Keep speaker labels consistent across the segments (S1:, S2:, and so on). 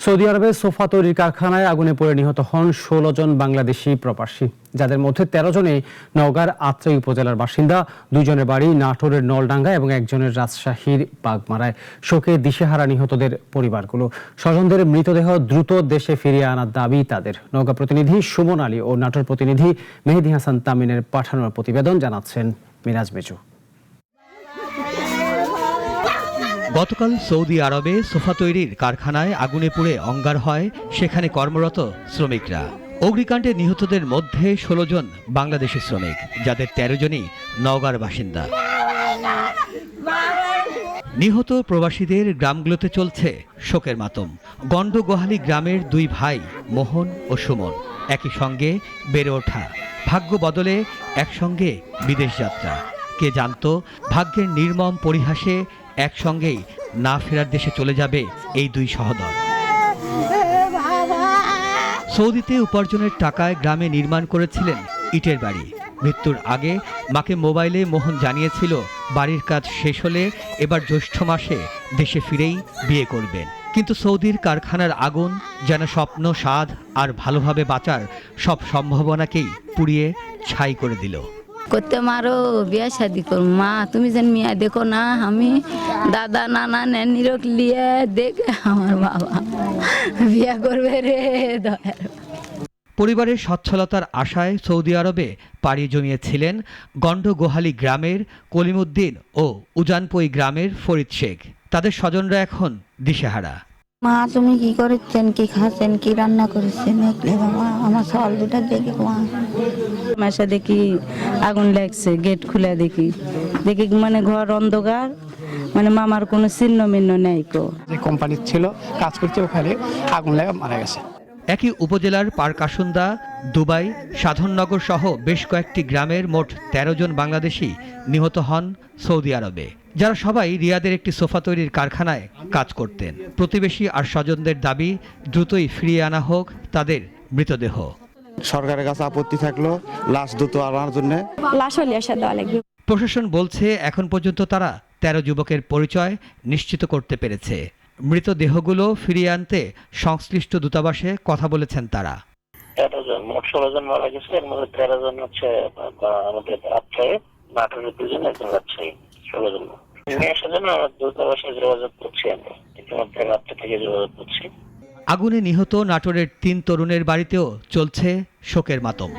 S1: Saudi আরবে sofa তৈরির কারখানায় আগুনে পড়ে নিহত হন ১৬ জন বাংলাদেশি প্রবাসী, যাদের মধ্যে ১৩ জনই নওগাঁর আত্রাই উপজেলার বাসিন্দা। ২ জনের বাড়ি নাটোরের নলডাঙ্গা এবং একজনের রাজশাহীর বাগমারায়। শোকে দিশেহারা নিহতদের পরিবারগুলো। স্বজনদের মৃতদেহ দ্রুত দেশে ফিরিয়ে আনার দাবি তাদের। নওগাঁ প্রতিনিধি সুমন আলী ও নাটোর প্রতিনিধি মেহেদী হাসান তামিনের পাঠানোর প্রতিবেদন জানাচ্ছেন মিরাজ মেজু।
S2: গতকাল সৌদি আরবে সোফা তৈরির কারখানায় আগুনে পুড়ে অঙ্গার হয় সেখানে কর্মরত শ্রমিকরা। অগ্নিকাণ্ডে নিহতদের মধ্যে ১৬ জন বাংলাদেশি শ্রমিক, যাদের ১৩ জনই নওগাঁর বাসিন্দা। নিহত প্রবাসীদের গ্রামগুলোতে চলছে শোকের মাতম। গন্ডগোহালি গ্রামের ২ ভাই মোহন ও সুমন একই সঙ্গে বেড়ে ওঠা, ভাগ্য বদলে একসঙ্গে বিদেশ যাত্রা। কে জানতো ভাগ্যের নির্মম পরিহাসে একসঙ্গেই না ফেরার দেশে চলে যাবে এই ২ সহোদর। সৌদিতে উপার্জনের টাকায় গ্রামে নির্মাণ করেছিলেন ইটের বাড়ি। মৃত্যুর আগে মাকে মোবাইলে মোহন জানিয়েছিল বাড়ির কাজ শেষ হলে এবার জ্যৈষ্ঠ মাসে দেশে ফিরেই বিয়ে করবেন। কিন্তু সৌদির কারখানার আগুন যেন স্বপ্ন, স্বাদ আর ভালোভাবে বাঁচার সব সম্ভাবনাকেই পুড়িয়ে ছাই করে দিল।
S3: করতে মারো বিয়া শাদি কর মা, তুমি যেন মিয়া দেখো না, আমি দাদা নানা নিরক লিয়ে দেখে আমার বাবা বিয়া করবে রে।
S2: পরিবারের সচ্ছলতার আশায় সৌদি আরবে পাড়ি জমিয়েছিলেন গন্ডগোহালি গ্রামের কলিমুদ্দিন ও উজানপই গ্রামের ফরিদ শেখ। তাদের স্বজনরা এখন দিশেহারা।
S3: মা তুমি কি করেছেন, কি খাচ্ছেন, কি রান্না করেছেন, দেখলে বাবা আমার সল দুটা দেখে মা। মাসে দেখি আগুন লাগছে, গেট খুলে দেখি মানে ঘর অন্ধকার, মানে মামার কোনো চিহ্ন মিহ্ন নেই।
S4: যে কোম্পানি ছিল কাজ করছে ওখানে আগুন লাগা মারা গেছে।
S2: একই উপজেলার পারকাসুন্দা, দুবাই, সাধননগর সহ বেশ কয়েকটি গ্রামের মোট ১৩ জন বাংলাদেশি নিহত হন সৌদি আরবে, যারা সবাই রিয়াদের একটি সোফা তৈরির কারখানায় কাজ করতেন। প্রতিবেশী আর স্বজনদের দাবি দ্রুতই ফিরিয়ে আনা হোক তাদের মৃতদেহ।
S5: সরকারের কাছে আপত্তি থাকলো লাশ দ্রুত আনার জন্য।
S6: লাশ হলে আসা দেওয়া লাগবে।
S2: প্রশাসন বলছে এখন পর্যন্ত তারা ১৩ যুবকের পরিচয় নিশ্চিত করতে পেরেছে। মৃতদেহগুলো ফিরিয়ে আনতে সংশ্লিষ্ট দূতাবাসে কথা বলেছেন তারা।
S7: ১৩ জন, মোট ১৬ জন মারা গেছে। এর মধ্যে ১৩ জন হচ্ছে আমাদের রাজশাহী, নাটোরের ২ জন, একজন রাজশাহী। ১৬ জন নিয়ে আসার জন্য আমরা দূতাবাসে যোগাযোগ করছি। আমরা ইতিমধ্যে রাত্রে থেকে যোগাযোগ করছি।
S2: আগুনে নিহত নাটোরের ৩ তরুণের বাড়িতেও চলছে শোকের মাতম।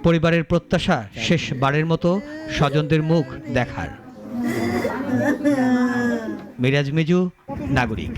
S2: পরিবারের প্রত্যাশা শেষবারের মতো স্বজনদের মুখ দেখার। মিরাজ মেজু, নাগরিক।